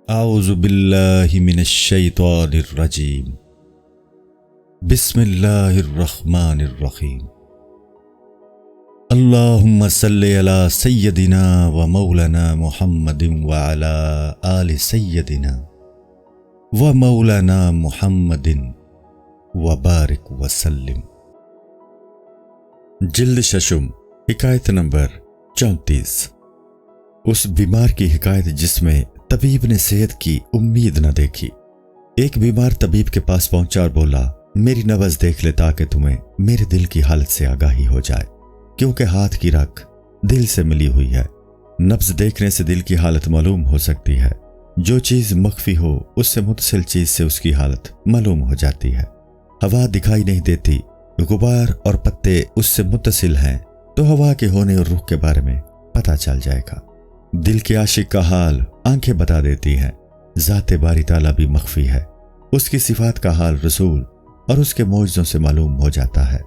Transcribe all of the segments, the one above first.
اعوذ باللہ من الشیطان الرجیم بسم اللہ الرحمن الرحیم اللہم صلی علی سیدنا و مولانا محمد وعلی آل سیدنا و مولانا محمد وبارک وسلم۔ جلد ششم، حکایت نمبر 34۔ اس بیمار کی حکایت جس میں طبیب نے صحت کی امید نہ دیکھی۔ ایک بیمار طبیب کے پاس پہنچا اور بولا، میری نبض دیکھ لے تاکہ تمہیں میرے دل کی حالت سے آگاہی ہو جائے، کیونکہ ہاتھ کی رگ دل سے ملی ہوئی ہے۔ نبض دیکھنے سے دل کی حالت معلوم ہو سکتی ہے۔ جو چیز مخفی ہو اس سے متصل چیز سے اس کی حالت معلوم ہو جاتی ہے۔ ہوا دکھائی نہیں دیتی، غبار اور پتے اس سے متصل ہیں تو ہوا کے ہونے اور رخ کے بارے میں پتہ چل جائے گا۔ دل کے عاشق کا حال آنکھیں بتا دیتی ہیں۔ ذات باری تعالیٰ بھی مخفی ہے، اس کی صفات کا حال رسول اور اس کے معجزوں سے معلوم ہو جاتا ہے۔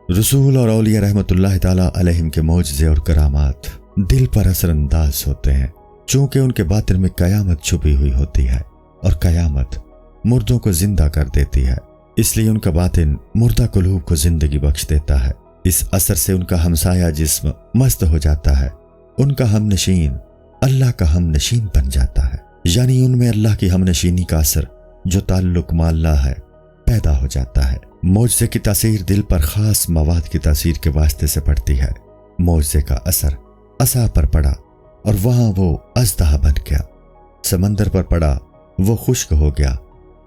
رسول اور اولیاء رحمت اللہ تعالیٰ علیہم کے معجزے اور کرامات دل پر اثر انداز ہوتے ہیں، چونکہ ان کے باطن میں قیامت چھپی ہوئی ہوتی ہے، اور قیامت مردوں کو زندہ کر دیتی ہے، اس لیے ان کا باطن مردہ قلوب کو زندگی بخش دیتا ہے۔ اس اثر سے ان کا ہمسایہ جسم مست ہو جاتا ہے، ان کا ہم نشین اللہ کا ہم نشین بن جاتا ہے، یعنی ان میں اللہ کی ہم نشینی کا اثر جو تعلق مع اللہ ہے پیدا ہو جاتا ہے۔ معجزے کی تاثیر دل پر خاص مواد کی تاثیر کے واسطے سے پڑتی ہے۔ معجزے کا اثر عصا پر پڑا اور وہاں وہ اژدہا بن گیا، سمندر پر پڑا وہ خشک ہو گیا،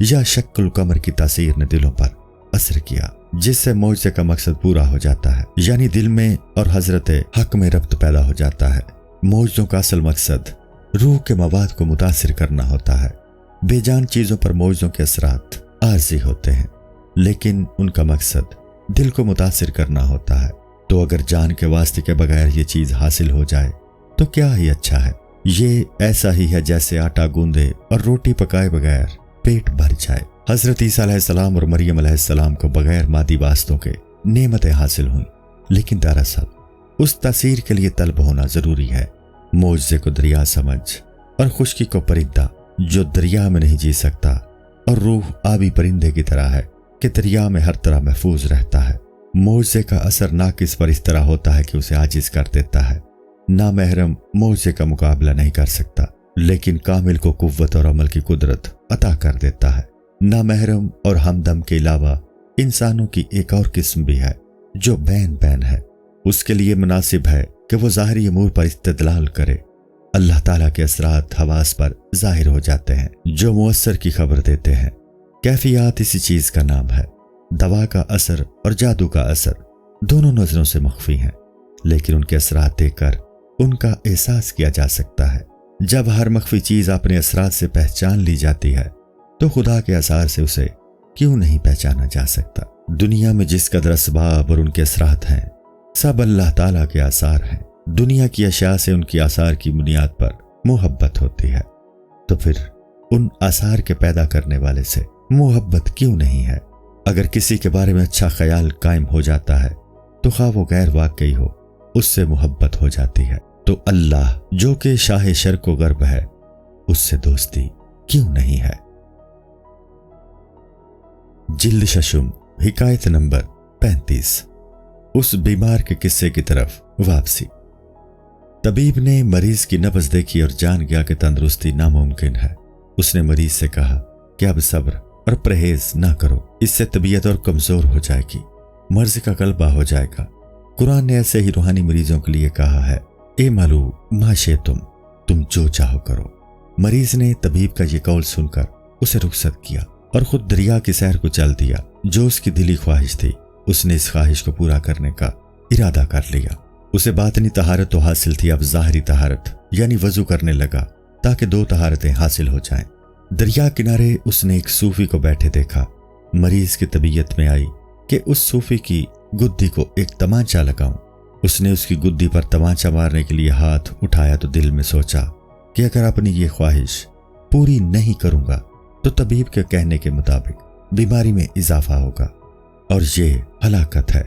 یا شق القمر کی تاثیر نے دلوں پر اثر کیا، جس سے معجزے کا مقصد پورا ہو جاتا ہے، یعنی دل میں اور حضرت حق میں ربط پیدا ہو جاتا ہے۔ معجزوں کا اصل مقصد روح کے مواد کو متاثر کرنا ہوتا ہے۔ بے جان چیزوں پر معجزوں کے اثرات عارضی ہوتے ہیں، لیکن ان کا مقصد دل کو متاثر کرنا ہوتا ہے۔ تو اگر جان کے واسطے کے بغیر یہ چیز حاصل ہو جائے تو کیا ہی اچھا ہے۔ یہ ایسا ہی ہے جیسے آٹا گوندے اور روٹی پکائے بغیر پیٹ بھر جائے۔ حضرت عیسیٰ علیہ السلام اور مریم علیہ السلام کو بغیر مادی واسطوں کے نعمتیں حاصل ہوئیں، لیکن دراصل اس تاثیر کے لیے طلب ہونا ضروری ہے۔ معجزے کو دریا سمجھ اور خشکی کو پرندہ جو دریا میں نہیں جی سکتا، اور روح آبی پرندے کی طرح ہے کہ دریا میں ہر طرح محفوظ رہتا ہے۔ معجزے کا اثر ناقص پر اس طرح ہوتا ہے کہ اسے عاجز کر دیتا ہے۔ نامحرم معجزے کا مقابلہ نہیں کر سکتا، لیکن کامل کو قوت اور عمل کی قدرت عطا کر دیتا ہے۔ نامحرم اور ہمدم کے علاوہ انسانوں کی ایک اور قسم بھی ہے جو بین بین ہے۔ اس کے لیے مناسب ہے کہ وہ ظاہری امور پر استدلال کرے۔ اللہ تعالیٰ کے اثرات حواس پر ظاہر ہو جاتے ہیں جو مؤثر کی خبر دیتے ہیں۔ کیفیات اسی چیز کا نام ہے۔ دوا کا اثر اور جادو کا اثر دونوں نظروں سے مخفی ہیں، لیکن ان کے اثرات دیکھ کر ان کا احساس کیا جا سکتا ہے۔ جب ہر مخفی چیز اپنے اثرات سے پہچان لی جاتی ہے تو خدا کے اثار سے اسے کیوں نہیں پہچانا جا سکتا؟ دنیا میں جس قدر اسباب اور ان کے اثرات ہیں، سب اللہ تعالیٰ کے آثار ہیں۔ دنیا کی اشیاء سے ان کی آثار کی بنیاد پر محبت ہوتی ہے، تو پھر ان آثار کے پیدا کرنے والے سے محبت کیوں نہیں ہے؟ اگر کسی کے بارے میں اچھا خیال قائم ہو جاتا ہے تو خواہ وہ غیر واقعی ہو، اس سے محبت ہو جاتی ہے۔ تو اللہ جو کہ شاہ شرق و غرب ہے، اس سے دوستی کیوں نہیں ہے؟ جلد ششم، حکایت نمبر 35۔ اس بیمار کے قصے کی طرف واپسی۔ طبیب نے مریض کی نبض دیکھی اور جان گیا کہ تندرستی ناممکن ہے۔ اس نے مریض سے کہا کہ اب صبر اور پرہیز نہ کرو، اس سے طبیعت اور کمزور ہو جائے گی، مرض کا غلبہ ہو جائے گا۔ قرآن نے ایسے ہی روحانی مریضوں کے لیے کہا ہے، اے مالو ما شئتم، تم جو چاہو کرو۔ مریض نے طبیب کا یہ قول سن کر اسے رخصت کیا اور خود دریا کی سیر کو چل دیا۔ جو اس کی دلی خواہش تھی، اس نے اس خواہش کو پورا کرنے کا ارادہ کر لیا۔ اسے باطنی طہارت تو حاصل تھی، اب ظاہری طہارت یعنی وضو کرنے لگا تاکہ 2 طہارتیں حاصل ہو جائیں۔ دریا کنارے اس نے ایک صوفی کو بیٹھے دیکھا۔ مریض کی طبیعت میں آئی کہ اس صوفی کی گدی کو ایک تمانچہ لگاؤں۔ اس نے اس کی گدی پر تمانچہ مارنے کے لیے ہاتھ اٹھایا تو دل میں سوچا کہ اگر اپنی یہ خواہش پوری نہیں کروں گا تو طبیب کے کہنے کے مطابق بیماری میں اضافہ ہوگا اور یہ ہلاکت ہے،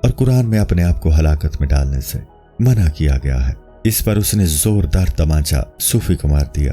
اور قرآن میں اپنے آپ کو ہلاکت میں ڈالنے سے منع کیا گیا ہے۔ اس پر اس نے زوردار تمانچہ صوفی کو مار دیا۔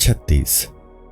36।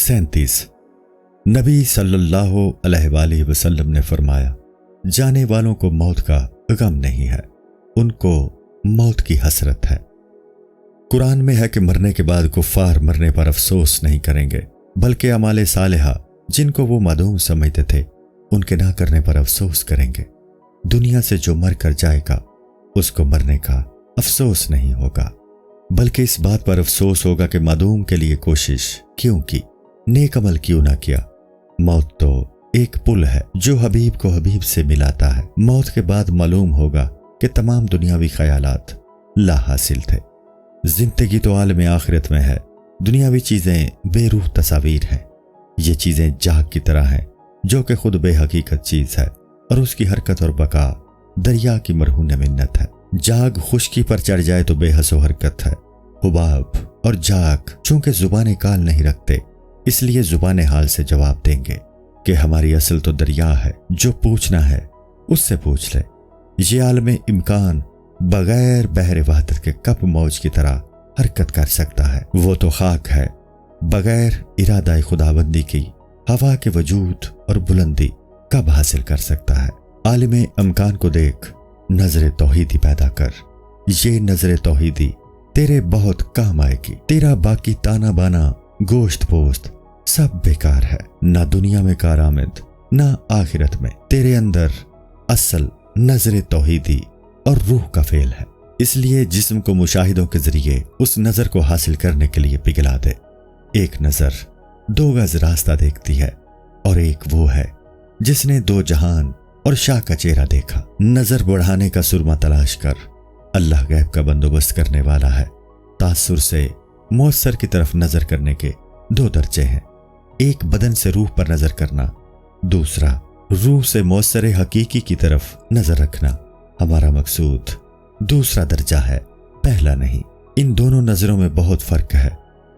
37। نبی صلی اللہ علیہ وآلہ وسلم نے فرمایا، جانے والوں کو موت کا غم نہیں ہے، ان کو موت کی حسرت ہے۔ قرآن میں ہے کہ مرنے کے بعد کفار مرنے پر افسوس نہیں کریں گے، بلکہ اعمال صالحہ جن کو وہ معدوم سمجھتے تھے ان کے نہ کرنے پر افسوس کریں گے۔ دنیا سے جو مر کر جائے گا اس کو مرنے کا افسوس نہیں ہوگا، بلکہ اس بات پر افسوس ہوگا کہ معدوم کے لیے کوشش کیوں کی، نیک عمل کیوں نہ کیا۔ موت تو ایک پل ہے جو حبیب کو حبیب سے ملاتا ہے۔ موت کے بعد معلوم ہوگا کہ تمام دنیاوی خیالات لا حاصل تھے۔ زندگی تو عالم آخرت میں ہے، دنیاوی چیزیں بے روح تصاویر ہیں۔ یہ چیزیں جاگ کی طرح ہیں جو کہ خود بے حقیقت چیز ہے، اور اس کی حرکت اور بقا دریا کی مرہون منت ہے۔ جاگ خشکی پر چڑھ جائے تو بے حس و حرکت ہے۔ حباب اور جاگ چونکہ زبان کال نہیں رکھتے، اس لیے زبان حال سے جواب دیں گے کہ ہماری اصل تو دریا ہے، جو پوچھنا ہے اس سے پوچھ لے۔ یہ عالم امکان بغیر بحر وحدت کے کب موج کی طرح حرکت کر سکتا ہے؟ وہ تو خاک ہے، بغیر ارادہ خداوندی کی ہوا کے وجود اور بلندی کب حاصل کر سکتا ہے؟ عالم امکان کو دیکھ، نظر توحیدی پیدا کر۔ یہ نظر توحیدی تیرے بہت کام آئے گی۔ تیرا باقی تانا بانا گوشت پوست سب بیکار ہے، نہ دنیا میں کارآمد نہ آخرت میں۔ تیرے اندر اصل نظر توحیدی اور روح کا فعل ہے، اس لیے جسم کو مشاہدوں کے ذریعے اس نظر کو حاصل کرنے کے لیے پگھلا دے۔ ایک نظر 2 گز راستہ دیکھتی ہے، اور ایک وہ ہے جس نے 2 جہان اور شاہ کا چہرہ دیکھا۔ نظر بڑھانے کا سرما تلاش کر، اللہ غیب کا بندوبست کرنے والا ہے۔ تاثر سے مؤثر کی طرف نظر کرنے کے 2 درجے ہیں، ایک بدن سے روح پر نظر کرنا، دوسرا روح سے مؤثر حقیقی کی طرف نظر رکھنا۔ ہمارا مقصود دوسرا درجہ ہے، پہلا نہیں۔ ان دونوں نظروں میں بہت فرق ہے۔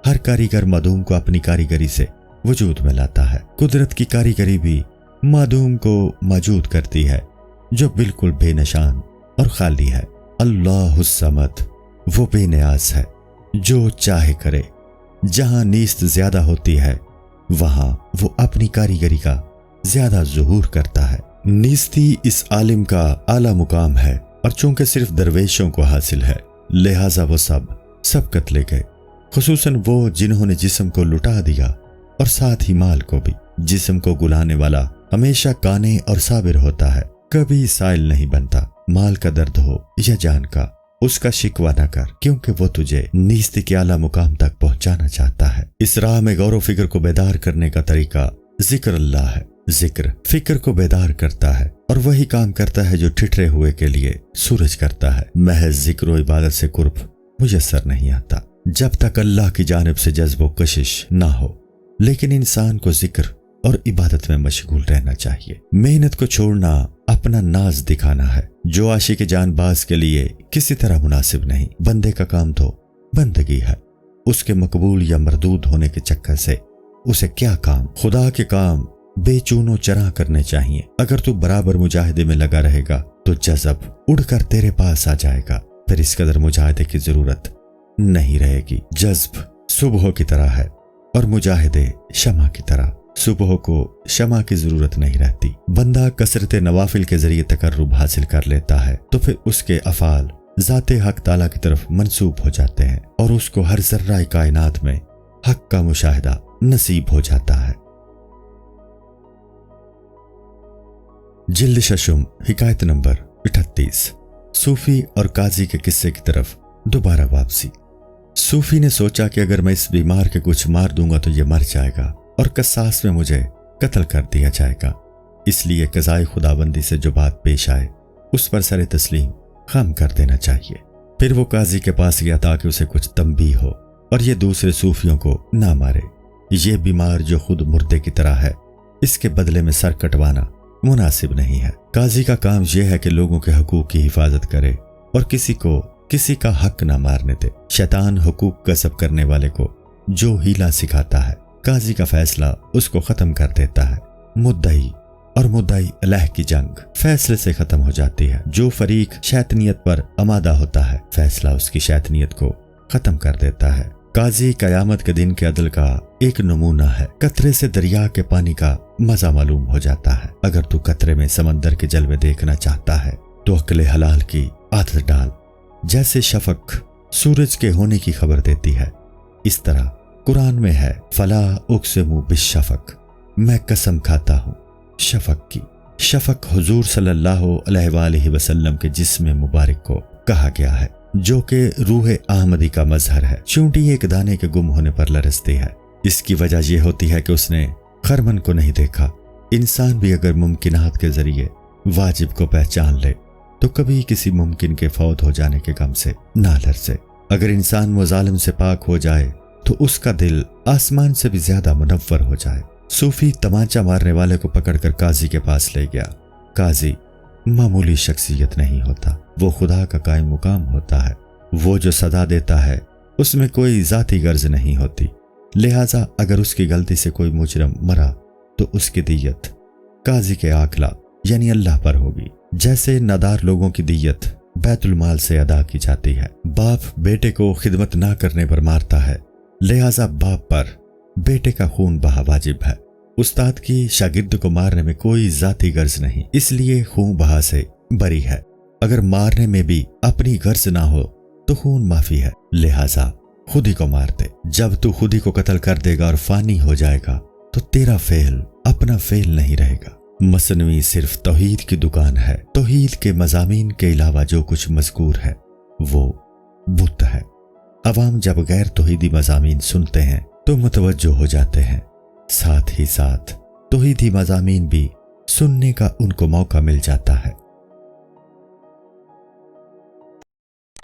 ہر کاریگر معدوم کو اپنی کاریگری سے وجود میں لاتا ہے۔ قدرت کی کاریگری بھی معدوم کو موجود کرتی ہے جو بالکل بے نشان اور خالی ہے۔ اللہ الصمد وہ بے نیاز ہے جو چاہے کرے۔ جہاں نیست زیادہ ہوتی ہے وہاں وہ اپنی کاریگری کا زیادہ ظہور کرتا ہے۔ نیستی اس عالم کا اعلیٰ مقام ہے، اور چونکہ صرف درویشوں کو حاصل ہے لہٰذا وہ سب قتلے گئے، خصوصاً وہ جنہوں نے جسم کو لٹا دیا اور ساتھ ہی مال کو بھی۔ جسم کو گلانے والا ہمیشہ کانے اور صابر ہوتا ہے، کبھی سائل نہیں بنتا۔ مال کا درد ہو یا جان کا، اس کا شکوہ نہ کر، کیونکہ وہ تجھے نیستی کے اعلیٰ مقام تک پہنچانا چاہتا ہے۔ اس راہ میں غور و فکر کو بیدار کرنے کا طریقہ ذکر اللہ ہے۔ ذکر فکر کو بیدار کرتا ہے، اور وہی کام کرتا ہے جو ٹھٹرے ہوئے کے لیے سورج کرتا ہے۔ محض ذکر و عبادت سے قرب میسر نہیں آتا جب تک اللہ کی جانب سے جذب و کشش نہ ہو، لیکن انسان کو ذکر اور عبادت میں مشغول رہنا چاہیے۔ محنت کو چھوڑنا اپنا ناز دکھانا ہے، جو عاشق جان باز کے لیے کسی طرح مناسب نہیں۔ بندے کا کام تو بندگی ہے، اس کے مقبول یا مردود ہونے کے چکر سے اسے کیا کام؟ خدا کے کام بے چون و چرا کرنے چاہیے۔ اگر تو برابر مجاہدے میں لگا رہے گا تو جذب اڑ کر تیرے پاس آ جائے گا، پھر اس قدر مجاہدے کی ضرورت نہیں رہے گی۔ جذب صبح کی طرح ہے اور مجاہدے شمع کی طرح۔ صبح کو شمع کی ضرورت نہیں رہتی۔ بندہ کثرت نوافل کے ذریعے تقرب حاصل کر لیتا ہے تو پھر اس کے افعال ذات حق تعالیٰ کی طرف منسوب ہو جاتے ہیں، اور اس کو ہر ذرہ کائنات میں حق کا مشاہدہ نصیب ہو جاتا ہے۔ جلد ششم، حکایت نمبر 38۔ صوفی اور قاضی کے قصے کی طرف دوبارہ واپسی۔ صوفی نے سوچا کہ اگر میں اس بیمار کے کچھ مار دوں گا تو یہ مر جائے گا اور قصاص میں مجھے قتل کر دیا جائے گا، اس لیے قضائے خداوندی سے جو بات پیش آئے اس پر سر تسلیم خم کر دینا چاہیے۔ پھر وہ قاضی کے پاس گیا تاکہ اسے کچھ تنبیہ ہو اور یہ دوسرے صوفیوں کو نہ مارے۔ یہ بیمار جو خود مردے کی طرح ہے، اس کے بدلے میں سر کٹوانا مناسب نہیں ہے۔ قاضی کا کام یہ ہے کہ لوگوں کے حقوق کی حفاظت کرے اور کسی کا حق نہ مارنے دے۔ شیطان حقوق غصب کرنے والے کو جو ہیلا سکھاتا ہے، قاضی کا فیصلہ اس کو ختم کر دیتا ہے۔ مدعی اور مدعی علیہ کی جنگ فیصلے سے ختم ہو جاتی ہے۔ جو فریق شیطنیت پر آمادہ ہوتا ہے، فیصلہ اس کی شیطنیت کو ختم کر دیتا ہے۔ قاضی قیامت کے دن کے عدل کا ایک نمونہ ہے۔ قطرے سے دریا کے پانی کا مزہ معلوم ہو جاتا ہے۔ اگر تو قطرے میں سمندر کے جلوے دیکھنا چاہتا ہے تو عقل حلال کی عادت ڈال۔ جیسے شفق سورج کے ہونے کی خبر دیتی ہے، اس طرح قرآن میں ہے فلا اقسم بالشفق، میں قسم کھاتا ہوں شفق کی۔ شفق حضور صلی اللہ علیہ وآلہ وسلم کے جسم مبارک کو کہا گیا ہے، جو کہ روح احمدی کا مظہر ہے۔ چونٹی ایک دانے کے گم ہونے پر لرزتی ہے۔ اس کی وجہ یہ ہوتی ہے کہ اس نے خرمن کو نہیں دیکھا۔ انسان بھی اگر ممکنات کے ذریعے واجب کو پہچان لے تو کبھی کسی ممکن کے فوت ہو جانے کے غم سے نہ لرزے۔ اگر انسان وہ ظالم سے پاک ہو جائے تو اس کا دل آسمان سے بھی زیادہ منور ہو جائے۔ صوفی تمانچہ مارنے والے کو پکڑ کر قاضی کے پاس لے گیا۔ قاضی معمولی شخصیت نہیں ہوتا، وہ خدا کا قائم مقام ہوتا ہے۔ وہ جو سزا دیتا ہے اس میں کوئی ذاتی غرض نہیں ہوتی، لہٰذا اگر اس کی غلطی سے کوئی مجرم مرا تو اس کی دیت قاضی کے آکھلا یعنی اللہ پر ہوگی، جیسے نادار لوگوں کی دیت بیت المال سے ادا کی جاتی ہے۔ باپ بیٹے کو خدمت نہ کرنے پر مارتا ہے، لہٰذا باپ پر بیٹے کا خون بہا واجب ہے۔ استاد کی شاگرد کو مارنے میں کوئی ذاتی غرض نہیں، اس لیے خون بہا سے بری ہے۔ اگر مارنے میں بھی اپنی غرض نہ ہو تو خون معافی ہے، لہٰذا خود ہی کو مار دے۔ جب تو خود ہی کو قتل کر دے گا اور فانی ہو جائے گا تو تیرا فعل اپنا فعل نہیں رہے گا۔ مثنوی صرف توحید کی دکان ہے۔ توحید کے مضامین کے علاوہ جو کچھ مذکور ہے وہ بت ہے۔ عوام جب غیر توحیدی مضامین سنتے ہیں تو متوجہ ہو جاتے ہیں، ساتھ ہی ساتھ توحیدی مضامین بھی سننے کا ان کو موقع مل جاتا ہے۔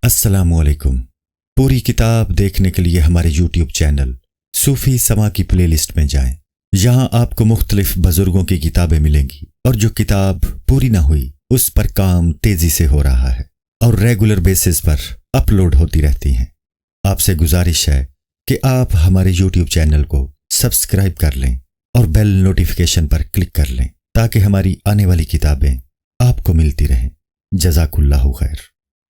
السلام علیکم۔ پوری کتاب دیکھنے کے لیے ہمارے یوٹیوب چینل صوفی سما کی پلے لسٹ میں جائیں۔ یہاں آپ کو مختلف بزرگوں کی کتابیں ملیں گی، اور جو کتاب پوری نہ ہوئی اس پر کام تیزی سے ہو رہا ہے اور ریگولر بیسس پر اپلوڈ ہوتی رہتی ہیں۔ آپ سے گزارش ہے کہ آپ ہمارے یوٹیوب چینل کو سبسکرائب کر لیں اور بیل نوٹیفیکیشن پر کلک کر لیں تاکہ ہماری آنے والی کتابیں آپ کو ملتی رہیں۔ جزاک اللہ خیر۔